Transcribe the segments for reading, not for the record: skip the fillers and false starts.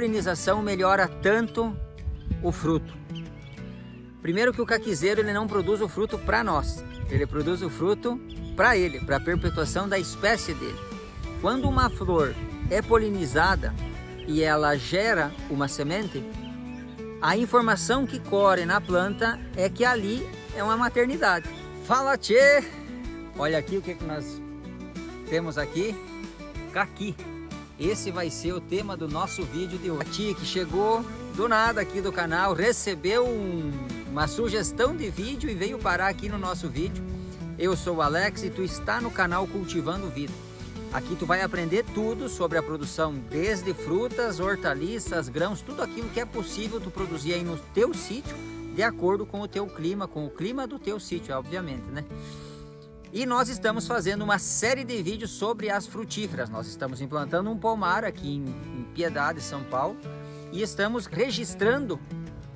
polinização melhora tanto o fruto. Primeiro que o caquizeiro ele não produz o fruto para nós, ele produz o fruto para ele, para a perpetuação da espécie dele. Quando uma flor é polinizada e ela gera uma semente, a informação que corre na planta é que ali é uma maternidade. Fala, tchê! Olha aqui o que nós temos aqui, caqui. Esse vai ser o tema do nosso vídeo de hoje. A tia que chegou do nada aqui do canal, recebeu uma sugestão de vídeo e veio parar aqui no nosso vídeo. Eu sou o Alex e tu está no canal Cultivando Vida. Aqui tu vai aprender tudo sobre a produção, desde frutas, hortaliças, grãos, tudo aquilo que é possível tu produzir aí no teu sítio, de acordo com o teu clima, com o clima do teu sítio, obviamente, né? E nós estamos fazendo uma série de vídeos sobre as frutíferas. Nós estamos implantando um pomar aqui em Piedade, São Paulo, e estamos registrando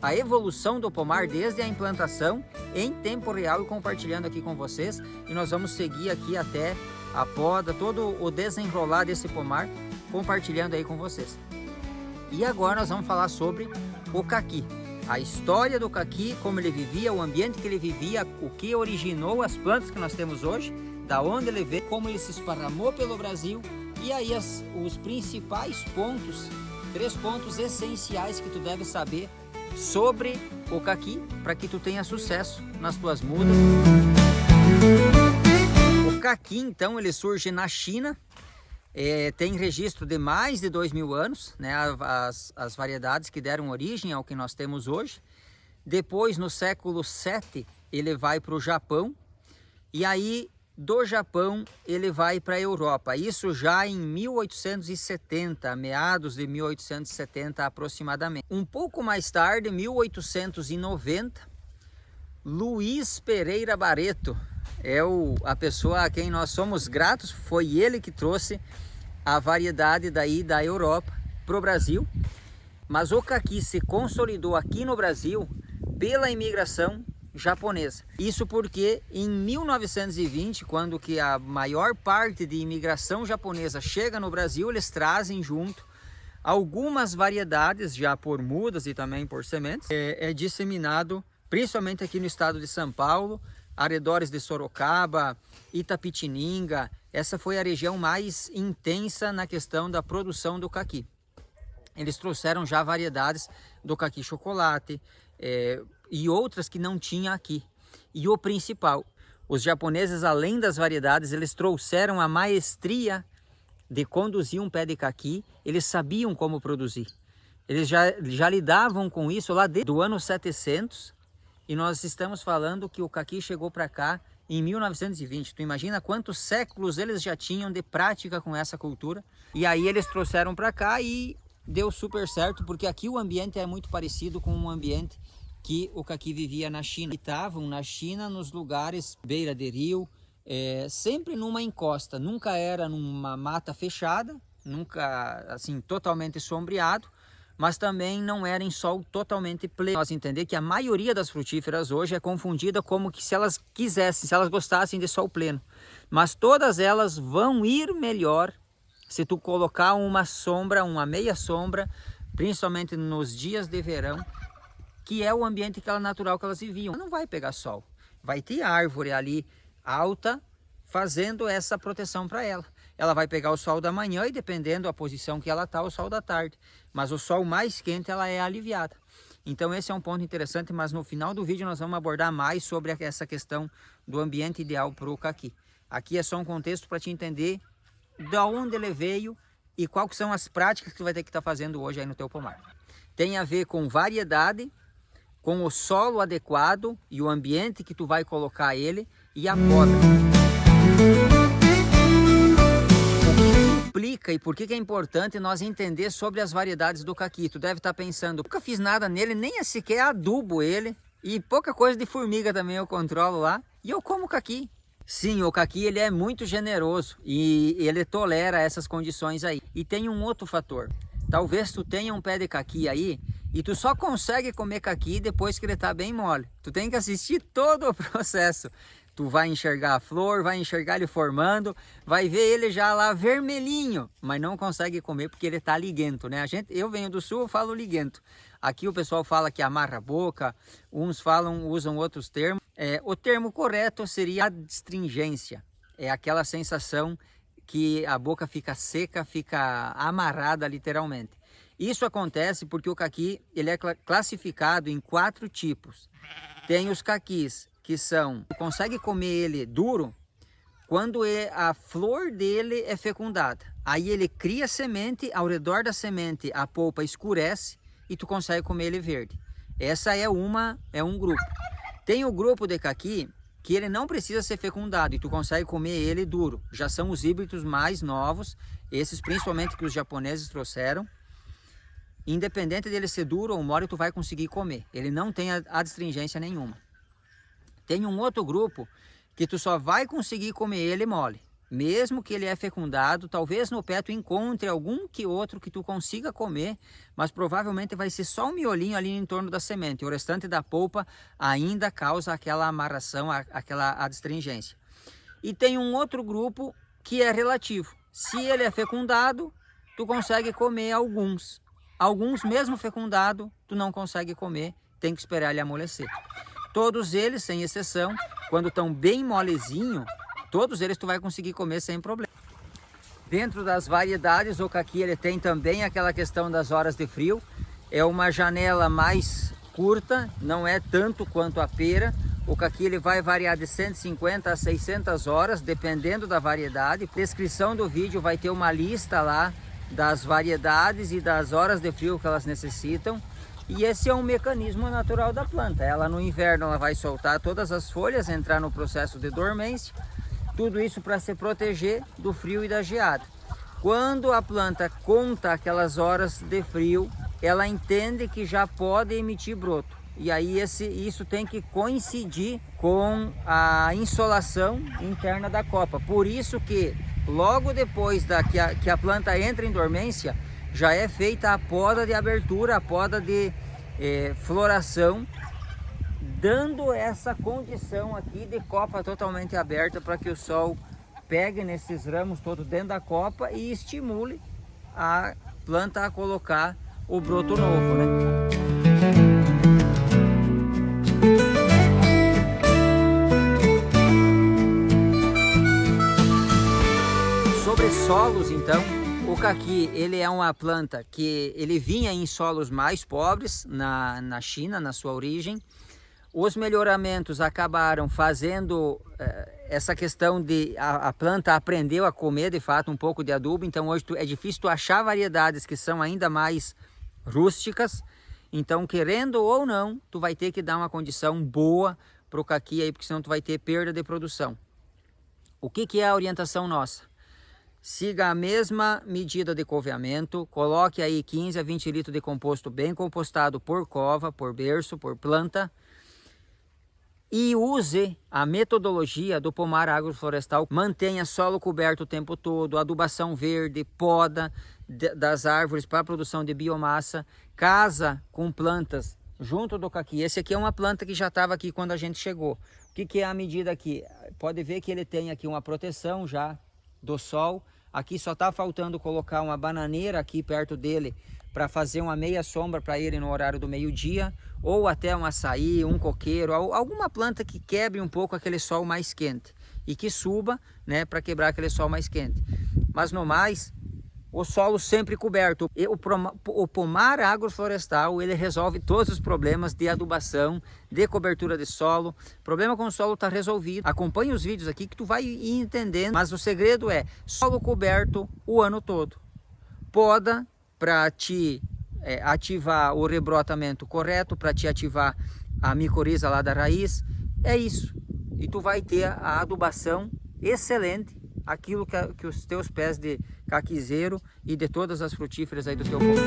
a evolução do pomar desde a implantação em tempo real e compartilhando aqui com vocês. E nós vamos seguir aqui até a poda, todo o desenrolar desse pomar, compartilhando aí com vocês. E agora nós vamos falar sobre o caqui. A história do caqui, como ele vivia, o ambiente que ele vivia, o que originou as plantas que nós temos hoje, da onde ele veio, como ele se esparramou pelo Brasil, e aí os principais pontos, 3 pontos essenciais que tu deve saber sobre o caqui, para que tu tenha sucesso nas tuas mudas. O caqui, então, ele surge na China. Tem registro de mais de 2.000 anos, né, as variedades que deram origem ao que nós temos hoje. Depois, no século VII, ele vai para o Japão, e aí do Japão ele vai para a Europa. Isso já em 1870, meados de 1870 aproximadamente. Um pouco mais tarde, 1890, Luiz Pereira Barreto é a pessoa a quem nós somos gratos. Foi ele que trouxe a variedade daí da Europa para o Brasil. Mas o caqui se consolidou aqui no Brasil pela imigração japonesa. Isso porque em 1920, quando que a maior parte de imigração japonesa chega no Brasil, eles trazem junto algumas variedades já por mudas e também por sementes. É disseminado principalmente aqui no estado de São Paulo, arredores de Sorocaba, Itapetininga. Essa foi a região mais intensa na questão da produção do caqui. Eles trouxeram já variedades do caqui chocolate e outras que não tinha aqui. E o principal, os japoneses, além das variedades, eles trouxeram a maestria de conduzir um pé de caqui. Eles sabiam como produzir. Eles já lidavam com isso lá desde o ano 700. E nós estamos falando que o caqui chegou para cá em 1920. Tu imagina quantos séculos eles já tinham de prática com essa cultura. E aí eles trouxeram para cá e deu super certo, porque aqui o ambiente é muito parecido com o ambiente que o caqui vivia na China. Estavam na China nos lugares beira de rio, sempre numa encosta. Nunca era numa mata fechada, nunca assim totalmente sombreado, mas também não era em sol totalmente pleno. Nós entender que a maioria das frutíferas hoje é confundida como que se elas quisessem, se elas gostassem de sol pleno. Mas todas elas vão ir melhor se tu colocar uma sombra, uma meia sombra, principalmente nos dias de verão, que é o ambiente natural que elas viviam. Não vai pegar sol, vai ter árvore ali alta fazendo essa proteção para ela. Ela vai pegar o sol da manhã e, dependendo da posição que ela está, o sol da tarde. Mas o sol mais quente, ela é aliviada. Então esse é um ponto interessante, mas no final do vídeo nós vamos abordar mais sobre essa questão do ambiente ideal para o caqui. Aqui é só um contexto para te entender de onde ele veio e quais são as práticas que tu vai ter que estar fazendo hoje aí no teu pomar. Tem a ver com variedade, com o solo adequado e o ambiente que tu vai colocar ele e a poda. Explica e por que é importante nós entender sobre as variedades do caqui. Tu deve estar pensando, nunca fiz nada nele, nem sequer adubo ele, e pouca coisa de formiga também eu controlo lá, e eu como caqui. Sim, o caqui ele é muito generoso e ele tolera essas condições aí. E tem um outro fator, talvez tu tenha um pé de caqui aí e tu só consegue comer caqui depois que ele está bem mole. Tu tem que assistir todo o processo. Tu vai enxergar a flor, vai enxergar ele formando, vai ver ele já lá vermelhinho, mas não consegue comer porque ele tá liguento, né? Eu venho do sul, eu falo liguento. Aqui o pessoal fala que amarra a boca, uns usam outros termos. O termo correto seria adstringência. É aquela sensação que a boca fica seca, fica amarrada literalmente. Isso acontece porque o caqui ele é classificado em 4 tipos. Tem os caquis que consegue comer ele duro quando a flor dele é fecundada. Aí ele cria semente, ao redor da semente a polpa escurece e tu consegue comer ele verde. Essa é um grupo. Tem o grupo de caqui que ele não precisa ser fecundado e tu consegue comer ele duro. Já são os híbridos mais novos, esses principalmente que os japoneses trouxeram. Independente dele ser duro ou mole, tu vai conseguir comer. Ele não tem adstringência nenhuma. Tem um outro grupo que tu só vai conseguir comer ele mole. Mesmo que ele é fecundado, talvez no pé tu encontre algum que outro que tu consiga comer, mas provavelmente vai ser só um miolinho ali em torno da semente. O restante da polpa ainda causa aquela amarração, aquela adstringência. E tem um outro grupo que é relativo. Se ele é fecundado, tu consegue comer alguns. Alguns, mesmo fecundado, tu não consegue comer, tem que esperar ele amolecer. Todos eles, sem exceção, quando estão bem molezinho, todos eles tu vai conseguir comer sem problema. Dentro das variedades, o caqui ele tem também aquela questão das horas de frio. É uma janela mais curta, não é tanto quanto a pera. O caqui ele vai variar de 150 a 600 horas, dependendo da variedade. Na descrição do vídeo vai ter uma lista lá das variedades e das horas de frio que elas necessitam. E esse é um mecanismo natural da planta. Ela no inverno ela vai soltar todas as folhas, entrar no processo de dormência. Tudo isso para se proteger do frio e da geada. Quando a planta conta aquelas horas de frio, ela entende que já pode emitir broto. E aí isso tem que coincidir com a insolação interna da copa. Por isso que logo depois que a planta entra em dormência, já é feita a poda de abertura, a poda de floração, dando essa condição aqui de copa totalmente aberta para que o sol pegue nesses ramos todos dentro da copa e estimule a planta a colocar o broto novo, né? Sobre solos, então, o caqui ele é uma planta que ele vinha em solos mais pobres na China, na sua origem. Os melhoramentos acabaram fazendo essa questão de a planta aprendeu a comer de fato um pouco de adubo. Então hoje é difícil tu achar variedades que são ainda mais rústicas. Então, querendo ou não, tu vai ter que dar uma condição boa para o caqui aí, porque senão tu vai ter perda de produção. O que é a orientação nossa? Siga a mesma medida de coveamento, coloque aí 15 a 20 litros de composto bem compostado por cova, por berço, por planta. E use a metodologia do pomar agroflorestal. Mantenha solo coberto o tempo todo, adubação verde, poda das árvores para a produção de biomassa. Casa com plantas junto do caqui. Esse aqui é uma planta que já estava aqui quando a gente chegou. O que é a medida aqui? Pode ver que ele tem aqui uma proteção já do sol. Aqui só está faltando colocar uma bananeira aqui perto dele para fazer uma meia sombra para ele no horário do meio-dia, ou até um açaí, um coqueiro, alguma planta que quebre um pouco aquele sol mais quente e que suba, né, para quebrar aquele sol mais quente. Mas no mais, o solo sempre coberto. E o pomar agroflorestal, ele resolve todos os problemas de adubação, de cobertura de solo. O problema com o solo está resolvido. Acompanhe os vídeos aqui que tu vai ir entendendo. Mas o segredo é solo coberto o ano todo. Poda para te ativar o rebrotamento correto, para te ativar a micoriza lá da raiz. É isso. E tu vai ter a adubação excelente, aquilo que os teus pés de caquizeiro e de todas as frutíferas aí do teu povo.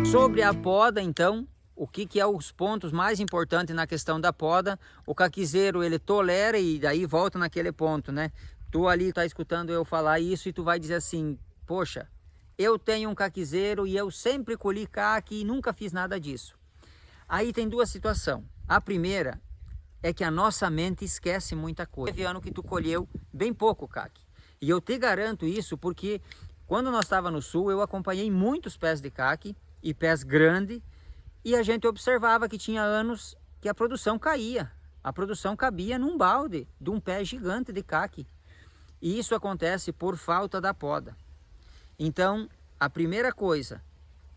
Sobre a poda, então, o que é os pontos mais importantes na questão da poda? O caquizeiro, ele tolera, e daí volta naquele ponto, né? Tu ali tá escutando eu falar isso e tu vai dizer assim, poxa, eu tenho um caquizeiro e eu sempre colhi caque e nunca fiz nada disso. Aí tem duas situações. A primeira, é que a nossa mente esquece muita coisa. Teve ano que tu colheu bem pouco caqui. E eu te garanto isso porque quando nós estávamos no sul, eu acompanhei muitos pés de caqui e pés grandes, e a gente observava que tinha anos que a produção caía. A produção cabia num balde de um pé gigante de caqui. E isso acontece por falta da poda. Então, a primeira coisa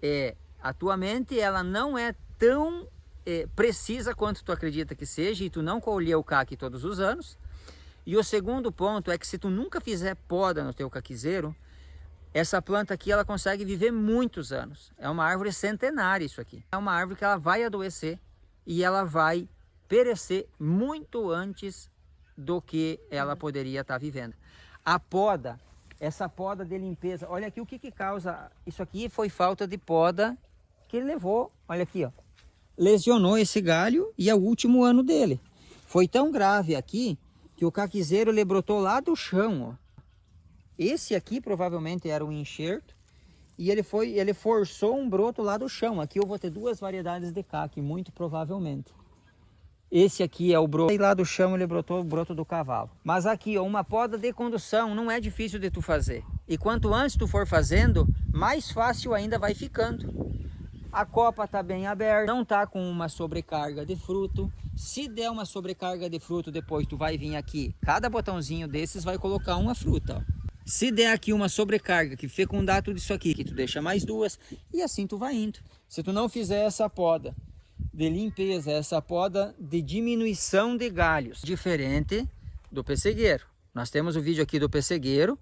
é, a tua mente ela não é tão precisa quanto tu acredita que seja, e tu não colheu o caqui todos os anos. E o segundo ponto é que se tu nunca fizer poda no teu caquizeiro, essa planta aqui ela consegue viver muitos anos. É uma árvore centenária isso aqui. É uma árvore que ela vai adoecer e ela vai perecer muito antes do que ela poderia estar vivendo. A poda, essa poda de limpeza, olha aqui o que causa. Isso aqui foi falta de poda que ele levou, olha aqui, ó. Lesionou esse galho e é o último ano dele. Foi tão grave aqui que o caquizeiro ele brotou lá do chão, ó. Esse aqui provavelmente era um enxerto e ele forçou um broto lá do chão. Aqui eu vou ter duas variedades de caqui, muito provavelmente. Esse aqui é o broto, e lá do chão ele brotou o broto do cavalo. Mas aqui, ó, uma poda de condução não é difícil de tu fazer. E quanto antes tu for fazendo, mais fácil ainda vai ficando. A copa está bem aberta, não está com uma sobrecarga de fruto. Se der uma sobrecarga de fruto, depois tu vai vir aqui, cada botãozinho desses vai colocar uma fruta, ó. Se der aqui uma sobrecarga, que fecundar tudo isso aqui, que tu deixa mais duas, e assim tu vai indo. Se tu não fizer essa poda de limpeza, essa poda de diminuição de galhos, diferente do pessegueiro. Nós temos o vídeo aqui do pessegueiro,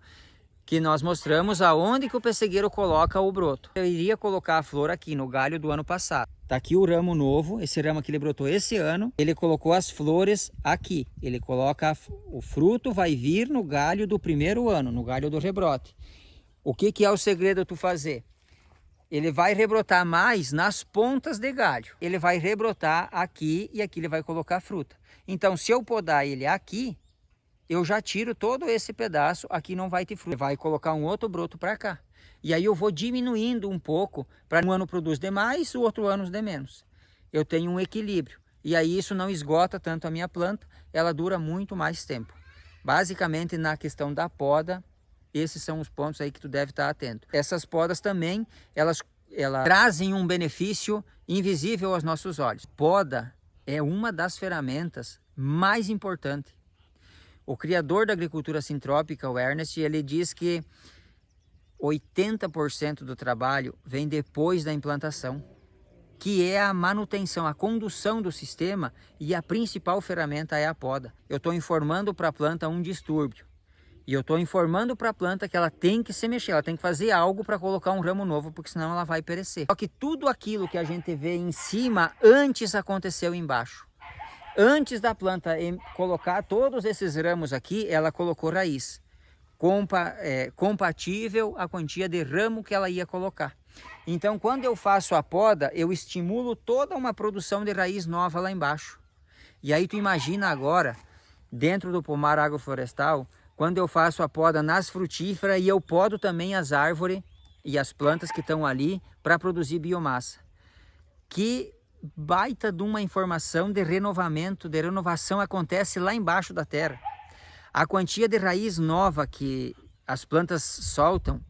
que nós mostramos aonde que o pessegueiro coloca o broto. Eu iria colocar a flor aqui no galho do ano passado. Tá aqui o ramo novo, esse ramo aqui ele brotou esse ano. Ele colocou as flores aqui. Ele coloca o fruto, vai vir no galho do primeiro ano, no galho do rebrote. O que é o segredo tu fazer? Ele vai rebrotar mais nas pontas de galho. Ele vai rebrotar aqui e aqui ele vai colocar fruta. Então se eu podar ele aqui, eu já tiro todo esse pedaço, aqui não vai ter fruta. Vai colocar um outro broto para cá. E aí eu vou diminuindo um pouco, para um ano produz de mais, o outro ano de menos. Eu tenho um equilíbrio. E aí isso não esgota tanto a minha planta, ela dura muito mais tempo. Basicamente na questão da poda, esses são os pontos aí que tu deve estar atento. Essas podas também, elas trazem um benefício invisível aos nossos olhos. Poda é uma das ferramentas mais importantes. O criador da agricultura sintrópica, o Ernest, ele diz que 80% do trabalho vem depois da implantação, que é a manutenção, a condução do sistema, e a principal ferramenta é a poda. Eu estou informando para a planta um distúrbio e eu estou informando para a planta que ela tem que se mexer, ela tem que fazer algo para colocar um ramo novo, porque senão ela vai perecer. Só que tudo aquilo que a gente vê em cima antes aconteceu embaixo. Antes da planta colocar todos esses ramos aqui, ela colocou raiz, compatível à quantia de ramo que ela ia colocar. Então, quando eu faço a poda, eu estimulo toda uma produção de raiz nova lá embaixo. E aí tu imagina agora, dentro do pomar agroflorestal, quando eu faço a poda nas frutíferas e eu podo também as árvores e as plantas que estão ali para produzir biomassa. Que baita de uma informação de renovamento, de renovação acontece lá embaixo da terra. A quantia de raiz nova que as plantas soltam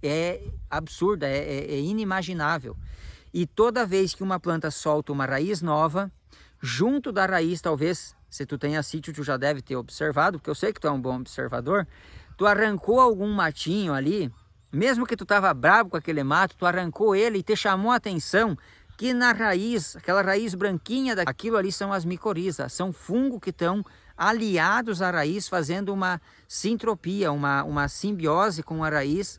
é absurda, é inimaginável. E toda vez que uma planta solta uma raiz nova, junto da raiz, talvez, se tu tenha sítio, tu já deve ter observado, porque eu sei que tu é um bom observador, tu arrancou algum matinho ali, mesmo que tu estava bravo com aquele mato, tu arrancou ele e te chamou a atenção que na raiz, aquela raiz branquinha, aquilo ali são as micorrizas, são fungos que estão aliados à raiz, fazendo uma sintropia, uma simbiose com a raiz,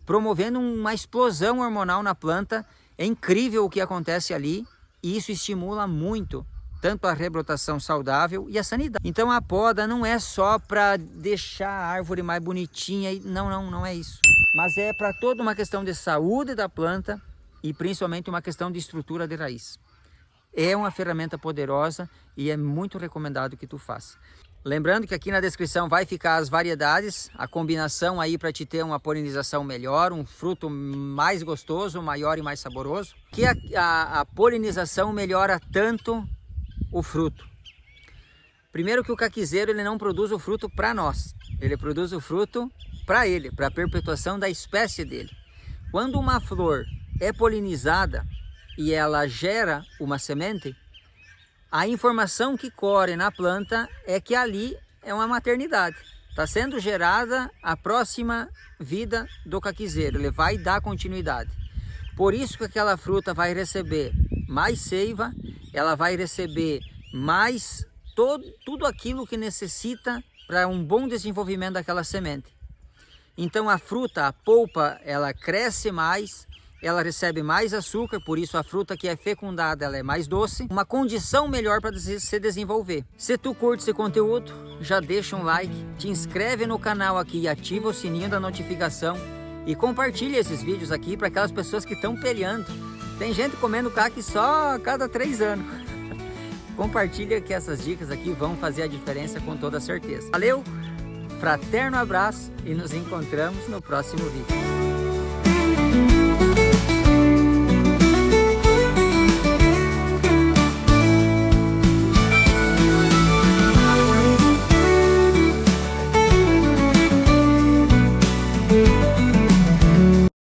promovendo uma explosão hormonal na planta. É incrível o que acontece ali, e isso estimula muito, tanto a rebrotação saudável e a sanidade. Então a poda não é só para deixar a árvore mais bonitinha, não é isso. Mas é para toda uma questão de saúde da planta, e principalmente uma questão de estrutura de raiz. É uma ferramenta poderosa e é muito recomendado que tu faça. Lembrando que aqui na descrição vai ficar as variedades, a combinação aí para te ter uma polinização melhor, um fruto mais gostoso, maior e mais saboroso. Que a polinização melhora tanto o fruto. Primeiro que o caquizeiro ele não produz o fruto para nós, ele produz o fruto para ele, para a perpetuação da espécie dele. Quando uma flor é polinizada e ela gera uma semente, a informação que corre na planta é que ali é uma maternidade. Está sendo gerada a próxima vida do caquizeiro, ele vai dar continuidade. Por isso que aquela fruta vai receber mais seiva, ela vai receber mais tudo aquilo que necessita para um bom desenvolvimento daquela semente. Então a fruta, a polpa, ela cresce mais, ela recebe mais açúcar, por isso a fruta que é fecundada ela é mais doce, uma condição melhor para se desenvolver. Se tu curte esse conteúdo, já deixa um like, te inscreve no canal aqui e ativa o sininho da notificação e compartilha esses vídeos aqui para aquelas pessoas que estão peleando. Tem gente comendo caqui só a cada 3 anos. Compartilha que essas dicas aqui vão fazer a diferença com toda certeza. Valeu, fraterno abraço e nos encontramos no próximo vídeo.